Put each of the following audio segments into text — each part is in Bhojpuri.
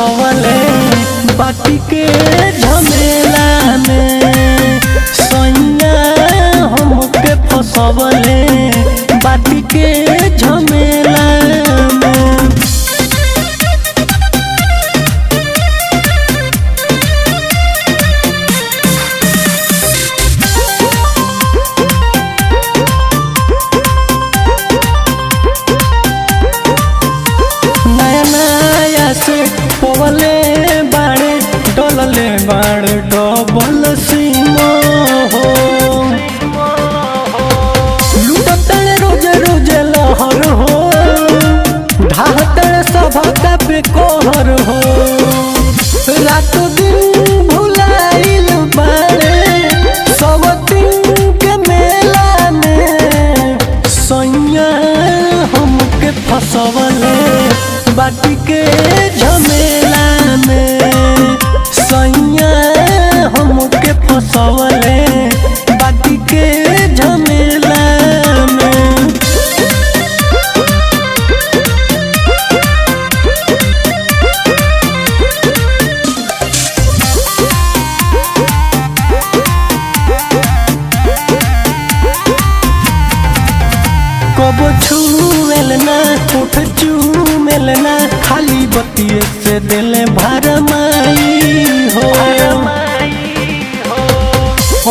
फसवले बाटी के झमेला में सैया हमके फसवले बाटी के झमेला में। नया नया से पवले बाड़े डोलले बाड़े डबल सीमा हो लुटतन रोज रोज लहर हो ढाहतन सभा पे कोहर हो रात दिन भुलाइल बाड़े सब दिन के मेला में सैया हमके फसवले बाटी के झमेला में सैया हमके फसवले बाटी के झमेला में। कबो छूमेल ना उठ चूमेल ना खाली बतिये से दिल भरमाई हो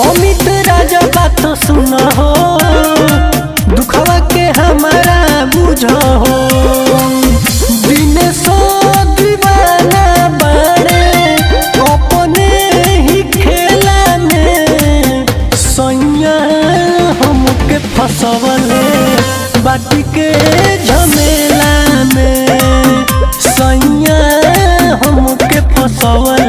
अमित राजा बात सुन हो दुखवा के हमारा बुझ हो दिन सो दीवाना बड़े अपने ही खेला में सैया हमके फसवले बाटी के झमेला में सैया हमके फसवले।